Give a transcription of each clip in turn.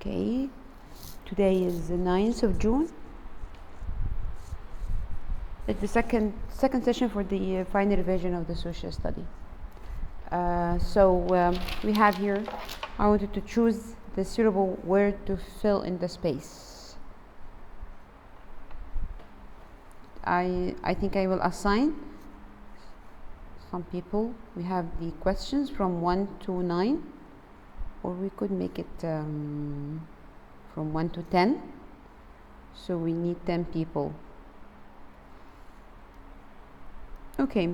Okay, today is the 9th of June. It's the second session for the final revision of the social study. We have here, I wanted to choose the suitable word to fill in the space. I think I will assign some people. We have the questions from 1 to 9, or we could make it from 1 to 10. So we need 10 people. Okay.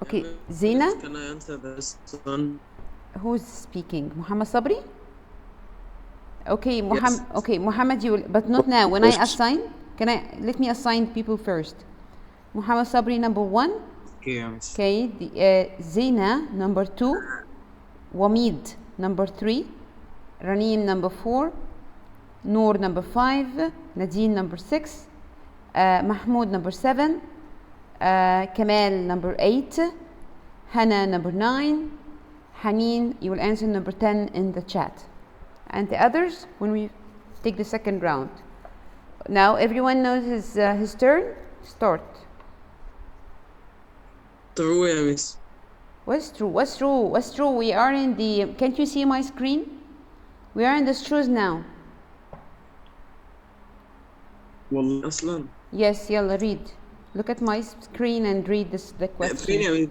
Okay, Zina. Can I answer this one? Who's speaking? Muhammad Sabri? Okay, Yes. Okay, Muhammad, you will, but not now. When I assign, let me assign people first. Muhammad Sabri, number 1. Okay, Okay, Zina, number 2. Wamid, number 3. Raneem, number 4. Noor, number 5. Nadine, number 6. Mahmoud, number 7. Kamal, number 8. Hannah, number 9. Haneen, you will answer number 10 in the chat. And the others, when we take the second round. Now, everyone knows his turn. Start. True, yeah, miss. What's true? What's true? What's true? We are in the... Can't you see my screen? We are in the shoes now. والله أصلاً. Yes, yalla, read. Look at my screen and read the question.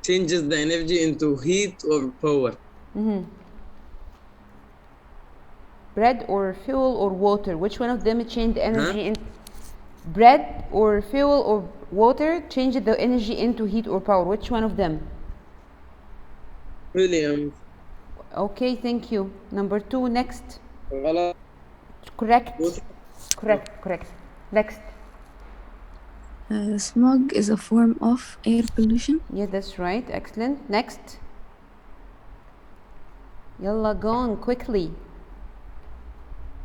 Changes the energy into heat or power. Bread or fuel or water? Which one of them changed the energy in... Bread or fuel or water changed the energy into heat or power? Which one of them? William. Okay, thank you. Number 2, next. غلط. Correct. Correct. Next. Smog is a form of air pollution. Yeah, that's right. Excellent. Next. Yalla, go on quickly.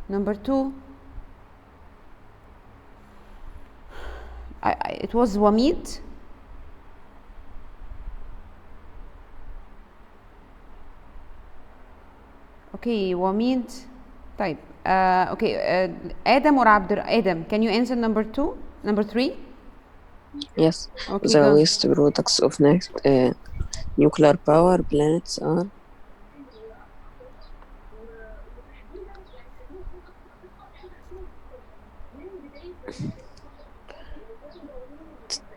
Number 2. It was Wamid. Okay, Wamid. Type. Okay, Adam or Adam, can you answer number 2? Number 3? Yes. Okay, The go. waste products of nuclear power plants are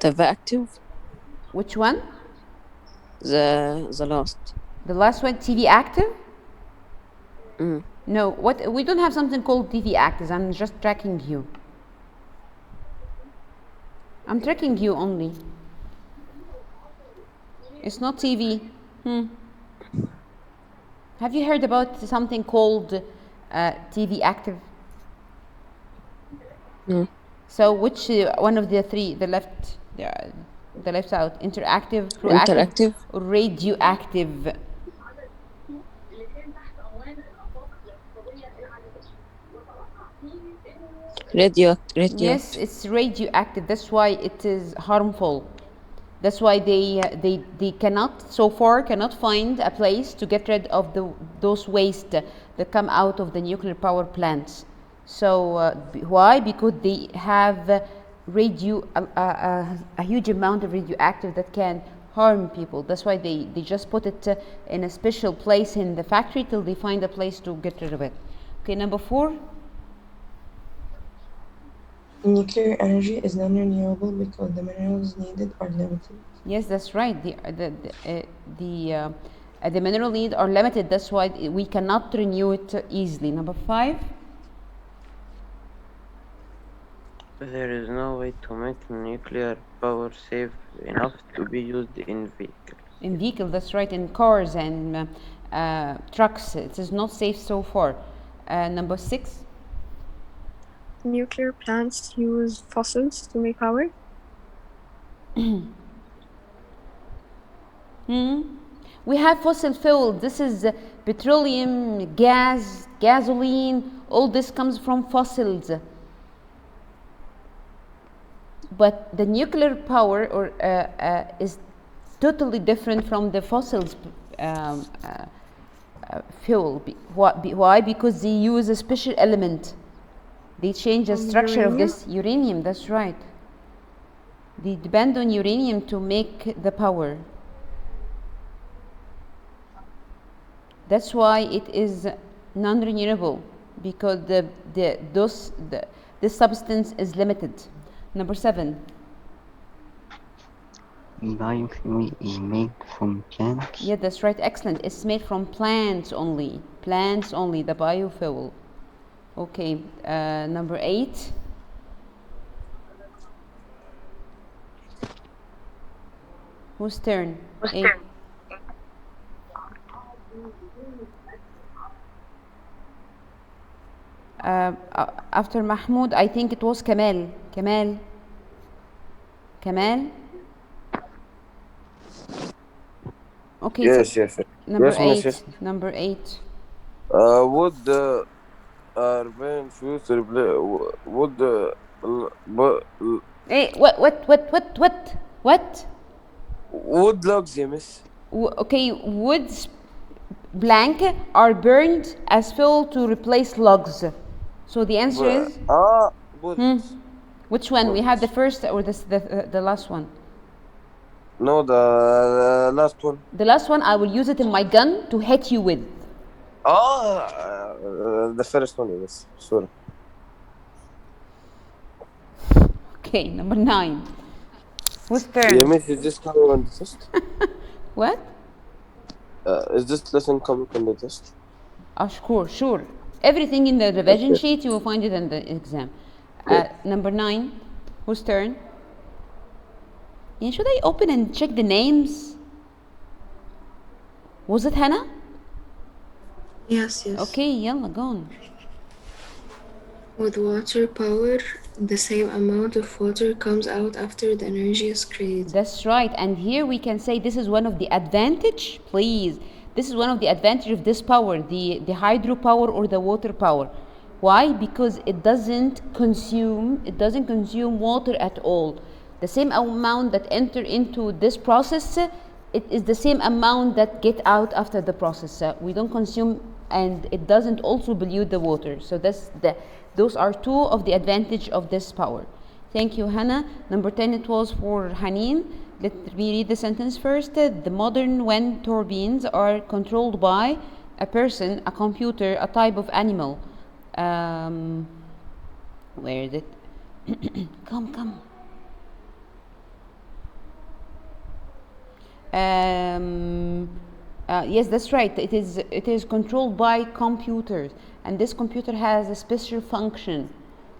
the active. Which one? The last. The last one, TV active? Mm. No, we don't have something called TV active. I'm just tracking you. I'm tracking you only. It's not TV. Have you heard about something called TV active? So which one of the three? The left out. Interactive, proactive, or radioactive? Radioactive. Yes, it's radioactive. That's why it is harmful. That's why they cannot find a place to get rid of those waste that come out of the nuclear power plants. So why? Because they have a huge amount of radioactive that can harm people. That's why they just put it in a special place in the factory till they find a place to get rid of it. Okay, number 4. Nuclear energy is non-renewable because the minerals needed are limited. Yes, that's right. The mineral needs are limited. That's why we cannot renew it easily. Number 5. There is no way to make nuclear power safe enough to be used in vehicles. In vehicles, that's right. In cars and trucks, it is not safe so far. Number 6. Nuclear plants use fossils to make power. We have fossil fuel. This is petroleum, gas, gasoline. All this comes from fossils. but the nuclear power is totally different from the fossils fuel. Why? Because they use a special element. They change the structure of this uranium. That's right. They depend on uranium to make the power. That's why it is non-renewable, because this substance is limited. Number 7. Biofuel is made from plants. Yeah, that's right. Excellent. It's made from plants only. Plants only, the biofuel. Okay, number 8. Whose turn? 8. After Mahmoud, I think it was Kamal. Kamal. Okay. Yes, so yes. number Yes, miss, 8. yes. Number 8. Would urban fuels replace would Hey, what? wood logs, yeah, miss? Okay, woods blank are burned as fuel to replace logs. So the answer is Wood. which one? We have the first or the last one? No, the last one. The last one, I will use it in my gun to hit you with. The first one, yes. Sorry. Okay, number 9. Whose turn? Yeah, miss, is this coming on the test? What? Is this lesson coming on the test? Sure. Everything in the revision sheet, you will find it in the exam. Number 9. Whose turn? Yeah, should I open and check the names? Was it Hannah? Yes, yes. Okay, yalla, go on. With water power, the same amount of water comes out after the energy is created. That's right. And here we can say this is one of the advantage, please. This is one of the advantage of this power, the hydropower or the water power. Why? Because it doesn't consume water at all. The same amount that enter into this process, it is the same amount that get out after the process. We don't consume, and it doesn't also pollute the water. So those are two of the advantage of this power. Thank you, Hannah. Number 10, it was for Haneen. Let me read the sentence first. The modern wind turbines are controlled by a person, a computer, a type of animal. Where is it? Come. Yes, that's right. It is controlled by computers, and this computer has a special function.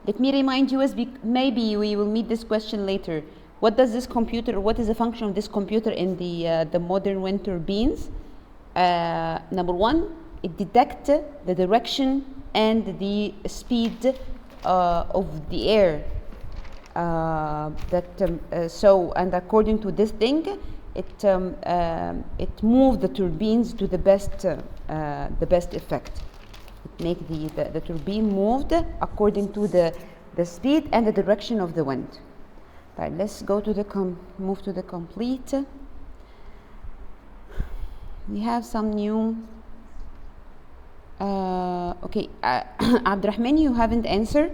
Let me remind you, as maybe we will meet this question later. What does this computer? What is the function of this computer in the modern wind turbines? Number 1, it detects the direction and the speed of the air. And according to this thing, it moves the turbines to the best effect. It makes the turbine moved according to the speed and the direction of the wind. Right, let's go to move to the complete. We have some new. Okay, Abdurrahman, you haven't answered,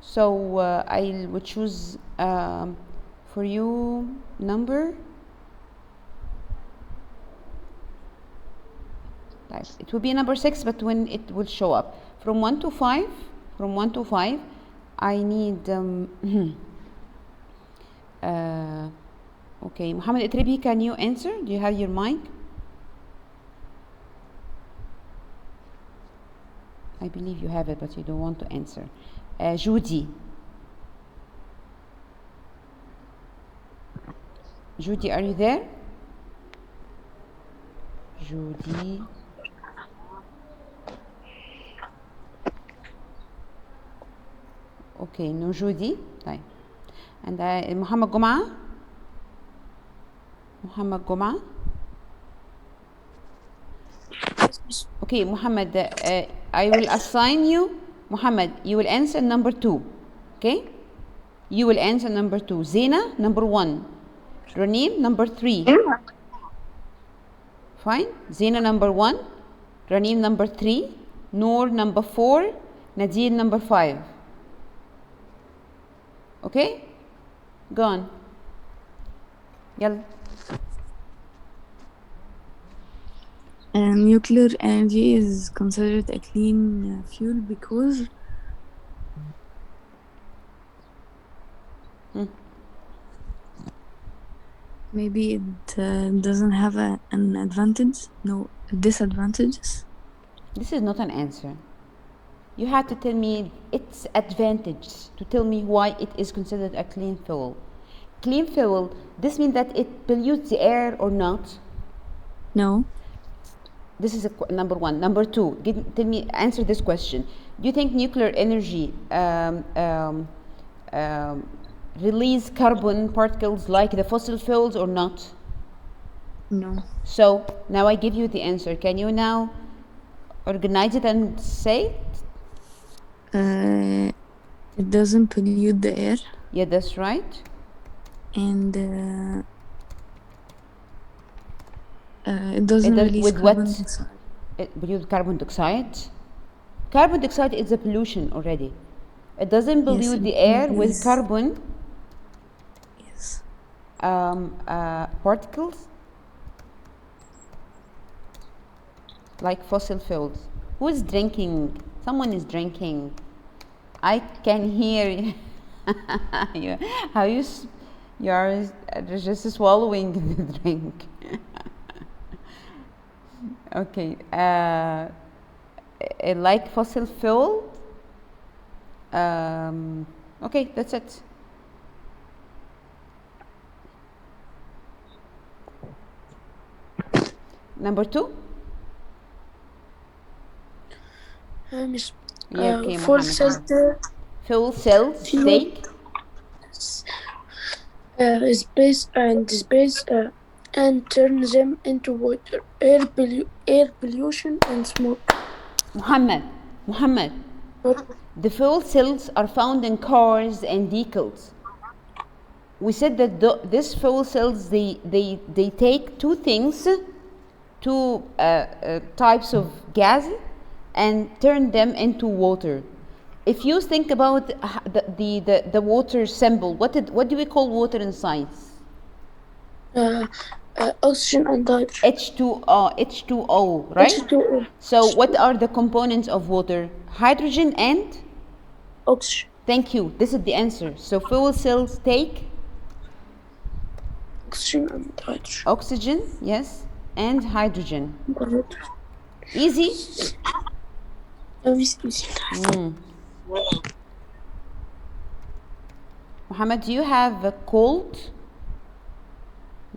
so I will choose for you number. Right. It will be number 6, but when it will show up from 1 to 5, I need. Okay, Muhammad Itribi, can you answer? Do you have your mic? I believe you have it, but you don't want to answer. Judy, are you there? Judy. Okay, no Judy. طيب. And Muhammad Goma. Okay, Muhammad, I will assign you. Muhammad, you will answer number 2. Okay? You will answer number 2. Zena, number 1. Ranim, number 3. Fine. Zena, number 1. Ranim, number 3. Noor, number 4. Nadir, number 5. Okay? Go on. يلا. Nuclear energy is considered a clean fuel because maybe it doesn't have an advantage, no disadvantages. This is not an answer. You have to tell me its advantage to tell me why it is considered a clean fuel. Clean fuel, this means that it pollutes the air or not? No. This is number 1. Number 2, tell me, answer this question. Do you think nuclear energy release carbon particles like the fossil fuels or not? No. So now I give you the answer. Can you now organize it and say it? It doesn't pollute the air. Yeah, that's right. And it doesn't release with carbon what? dioxide. It pollutes carbon dioxide. Carbon dioxide is a pollution already. It doesn't pollute the air with carbon particles like fossil fuels. Who is drinking? Someone is drinking. I can hear you. How you are just swallowing the drink. Okay. Like fossil fuel. Okay, that's it. Number 2. Miss, Yeah, okay, fuel Mohammed. cells Fuel cells take space and turn them into water, air pollution, and smoke. Muhammad, the fuel cells are found in cars and vehicles. We said that these fuel cells they take two things, two types of gas, and turn them into water. If you think about the water symbol, what do we call water in science? Oxygen and hydrogen. H2O, right? H2O. So what are the components of water? Hydrogen and oxygen. Thank you. This is the answer. So fuel cells take oxygen and hydrogen. Oxygen, yes, and hydrogen. Easy? Easy. Muhammad, do you have a cold?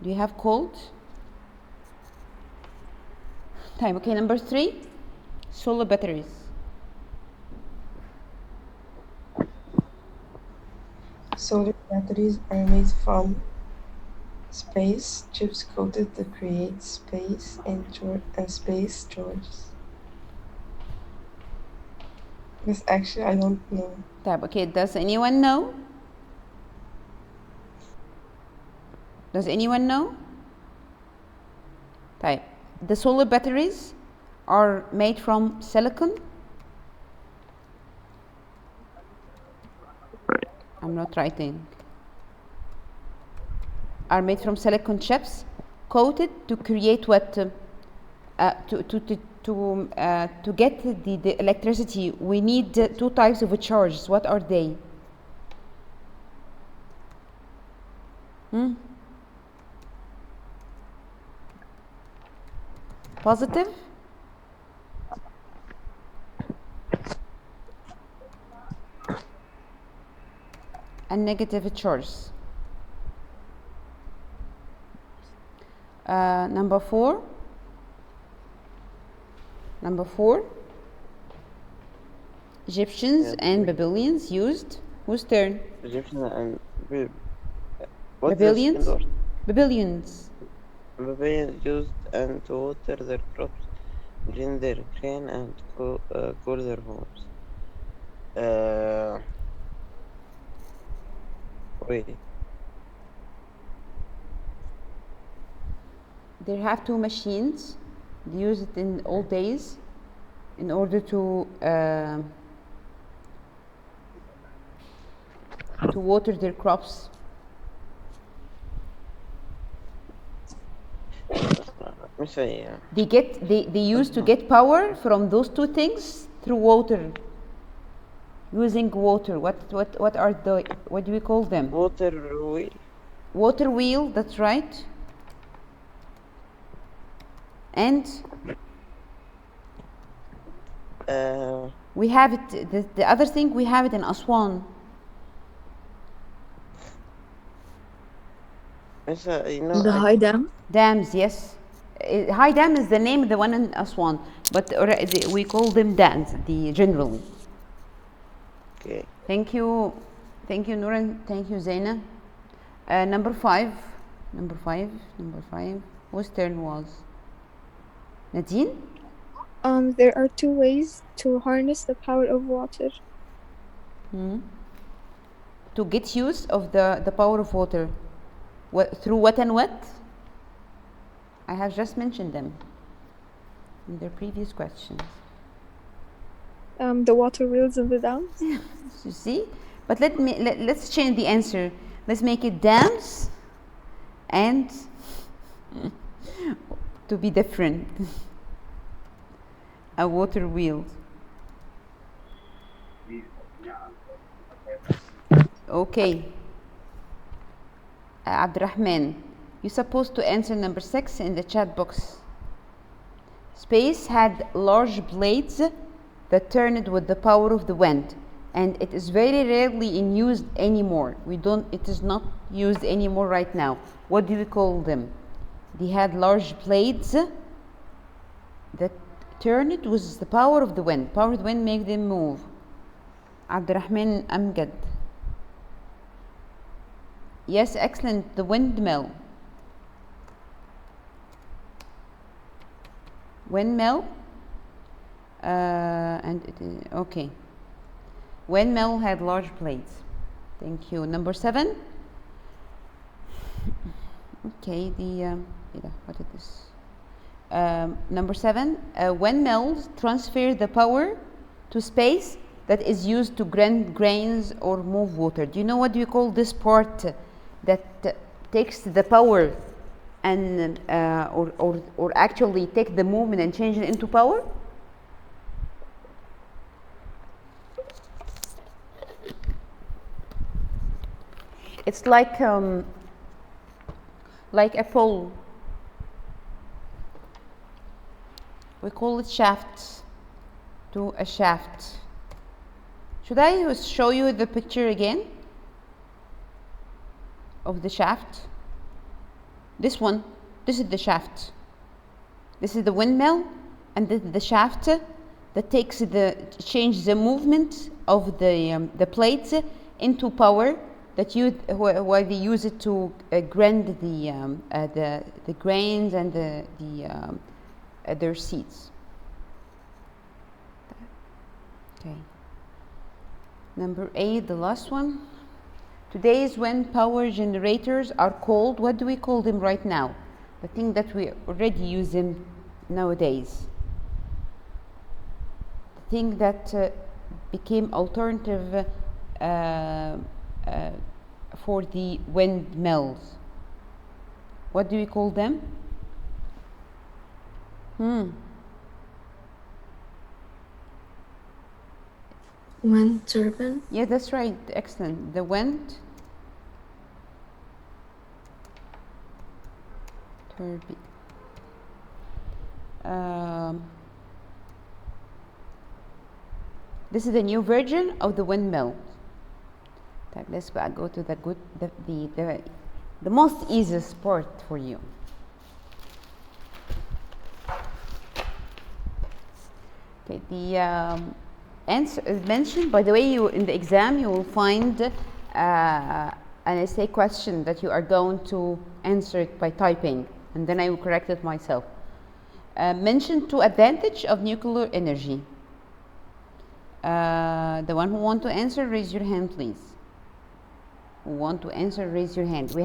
Do you have cold? Time. Okay, number 3, solar batteries. Solar batteries are made from space chips coated to create space and space storage. This actually I don't know. Okay, does anyone know? Does anyone know? Type. The solar batteries are made from silicon. I'm not writing. Are made from silicon chips, coated to create what? To get the electricity, we need two types of charges. What are they? Positive and negative charges. Number 4. Egyptians and Babylonians used. Whose turn? Egyptians and Babylonians used and to water their crops, drain their grain, and cool their homes. Wait. They have two machines. They use it in old days in order to water their crops. مش هي. They used to get power from those two things through water. Using water. What are the, what do we call them? Water wheel. Water wheel, that's right. And we have it, the other thing, we have it in Aswan. You know, The high dam. Dams, yes. High dam is the name of the one in Aswan, but we call them dams generally. Okay. Thank you, Nuran. Thank you, Zaina. Number five. Whose turn was? Nadine? There are two ways to harness the power of water. To get use of the power of water. Through what and what? I have just mentioned them in their previous questions. The water wheels and the dams. You see? But let's change the answer. Let's make it dams and to be different. A water wheel. Okay. Abdurrahman, you're supposed to answer number 6 in the chat box. Space had large blades that turned with the power of the wind, and it is very rarely in use anymore. It is not used anymore right now. What do we call them? They had large blades that turned with the power of the wind. Power of the wind make them move. Abdurrahman Amgad. Yes, excellent. The windmill. Windmill. And it is okay. Windmill had large blades. Thank you. Number 7. Okay. What is this? Number 7. Windmills transfer the power to space that is used to grind grains or move water. Do you know what you call this part that takes the power and or actually take the movement and change it into power? It's like a pole. We call it shaft. To a shaft. Should I show you the picture again of the shaft? This one. This is the shaft. This is the windmill, and this is the shaft that changes the movement of the plates into power. That why they use it to grind the grains and their seeds. Okay. Number 8, the last one. Today's wind power generators are called. What do we call them right now? The thing that we already use them nowadays. The thing that became alternative. For the windmills. What do we call them? Wind turbine. Yeah, that's right. Excellent. The wind turbine. This is the new version of the windmill. Let's go to the most easiest part for you. Okay, the answer is mentioned. By the way, in the exam you will find an essay question that you are going to answer it by typing, and then I will correct it myself. Mention 2 advantages of nuclear energy. The one who wants to answer, raise your hand, please. who want to answer, raise your hand.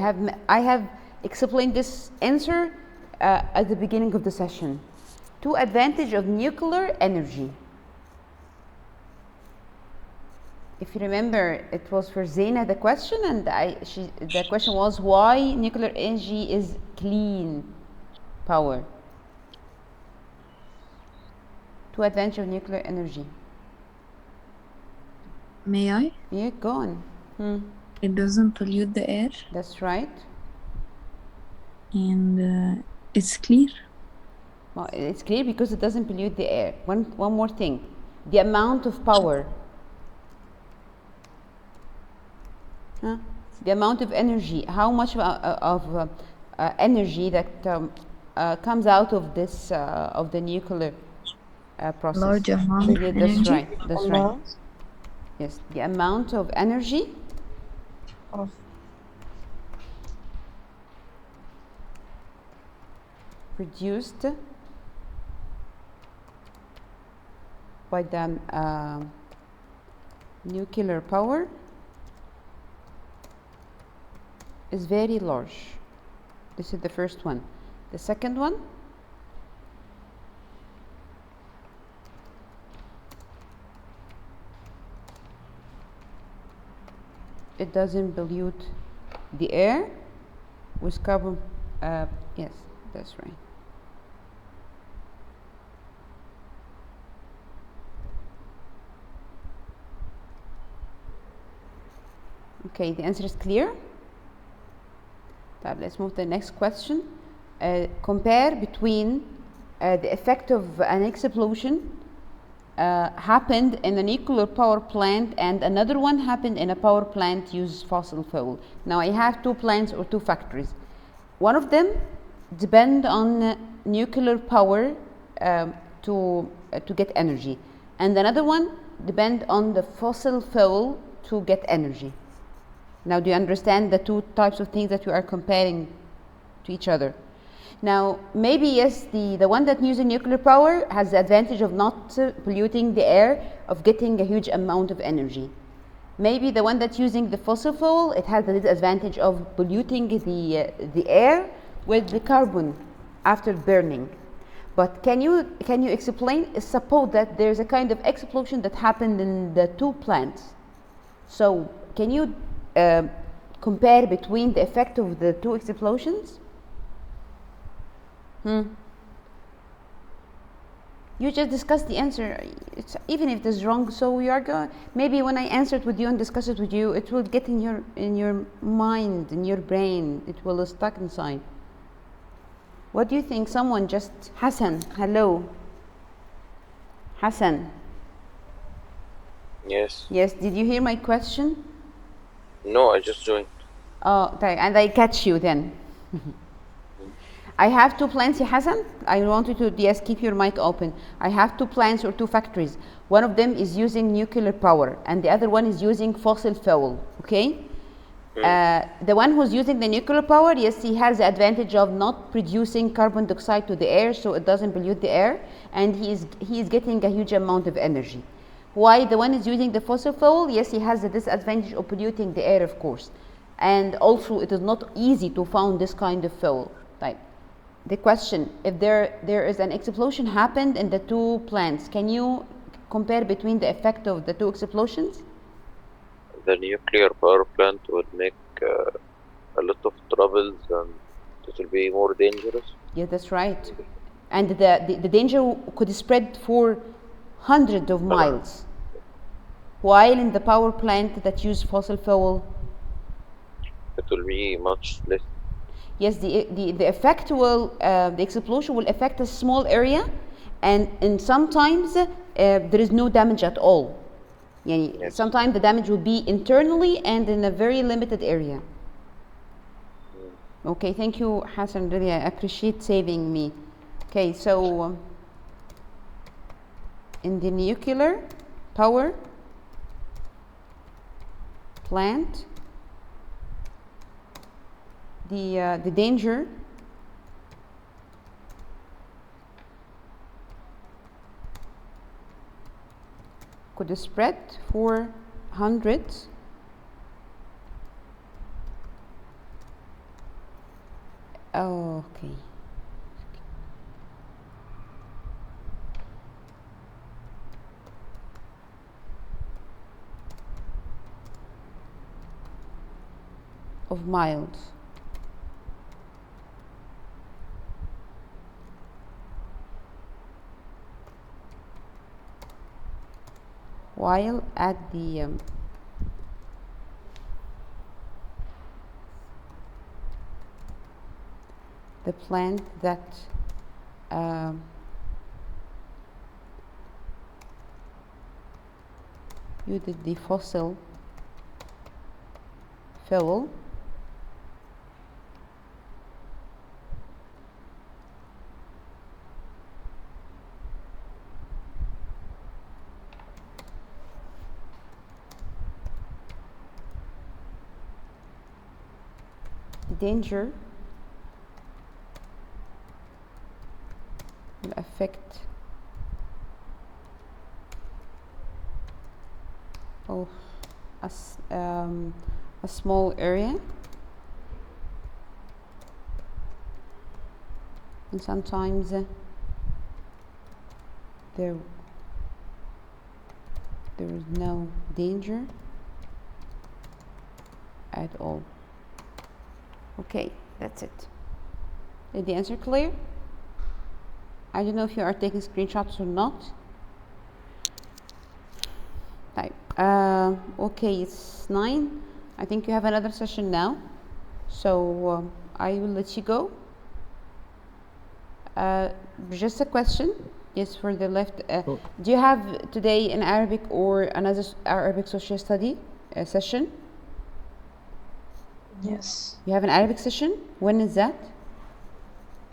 I have explained this answer at the beginning of the session. Two advantages of nuclear energy. If you remember, it was for Zena the question, and the question was why nuclear energy is clean power. Two advantages of nuclear energy. May I? Yeah, go on. It doesn't pollute the air. That's right. And it's clear. Well, it's clear because it doesn't pollute the air. One more thing. The amount of power. The amount of energy. How much of energy that comes out of this of the nuclear process? Large amount of That's energy. right. That's right. Yes, the amount of energy of produced by the nuclear power is very large. This is the first one. The second one, it doesn't pollute the air with carbon. Yes, that's right. Okay, the answer is clear. Let's move to the next question. Compare between the effect of an explosion happened in a nuclear power plant and another one happened in a power plant use fossil fuel. Now I have two plants or two factories. One of them depend on nuclear power to get energy, and another one depend on the fossil fuel to get energy. Now, do you understand the two types of things that you are comparing to each other? Now, maybe yes, the one that uses nuclear power has the advantage of not polluting the air, of getting a huge amount of energy. Maybe the one that's using the fossil fuel, it has the disadvantage of polluting the air with the carbon after burning. But can you explain? Suppose that there's a kind of explosion that happened in the two plants. So can you compare between the effect of the two explosions? You just discussed the answer. Even if it is wrong, so we are going. Maybe when I answer it with you and discuss it with you, it will get in your mind, in your brain. It will stuck inside. What do you think? Someone just Hassan. Hello, Hassan. Yes. Yes. Did you hear my question? No, I just joined. Oh, and I catch you then. I have two plants, Hassan. I want you to, yes, keep your mic open. I have two plants or two factories. One of them is using nuclear power and the other one is using fossil fuel, okay? The one who's using the nuclear power, yes, he has the advantage of not producing carbon dioxide to the air, so it doesn't pollute the air, and he is getting a huge amount of energy. While the one is using the fossil fuel, yes, he has the disadvantage of polluting the air, of course. And also, it is not easy to find this kind of fuel type. The question, if there is an explosion happened in the two plants, can you compare between the effect of the two explosions? The nuclear power plant would make a lot of troubles and it will be more dangerous. Yeah, that's right. And the danger could spread for hundreds of miles. While in the power plant that use fossil fuel, it will be much less. Yes, the effect will, the explosion will affect a small area, and sometimes there is no damage at all. Yes. Sometimes the damage will be internally and in a very limited area. Okay, thank you, Hassan. Really, I appreciate saving me. Okay, so in the nuclear power plant, the danger could spread for hundreds Oh, okay. Of mild. While at the plant that used the fossil fuel danger will affect a small area, and sometimes there is no danger at all. Okay, that's it. Is the answer clear? I don't know if you are taking screenshots or not. Right. Okay, it's 9. I think you have another session now, so I will let you go. Just a question. Yes, for the left. Do you have today an Arabic or another Arabic social study session? Yes. You have an Arabic session? When is that?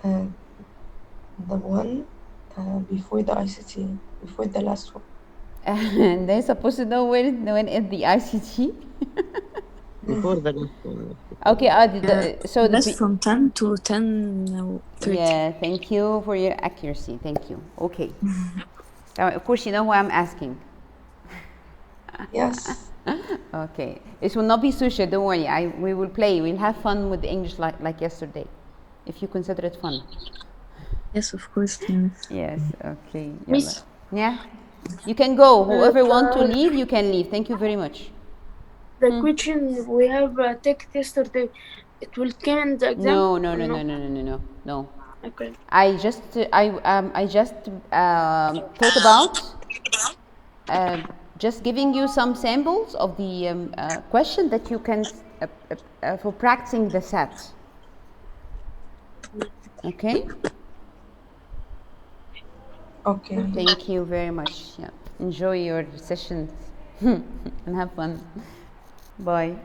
The one before the ICT, before the last one. And they're supposed to know when is the ICT? Before the last one. Okay, so that's from 10 to 10:30. Yeah, thank you for your accuracy. Thank you. Okay. Of course, you know who I'm asking. Yes. Okay. It will not be sushi. Don't worry. We will play. We'll have fun with the English like yesterday, if you consider it fun. Yes, of course. Yes. Okay. Miss. Yeah. You can go. Whoever want to leave, you can leave. Thank you very much. The question we have taken yesterday, it will come in the exam? No. Okay. I just thought about just giving you some samples of the question that you can for practicing the set. Okay. Okay. Thank you very much. Yeah. Enjoy your sessions and have fun. Bye.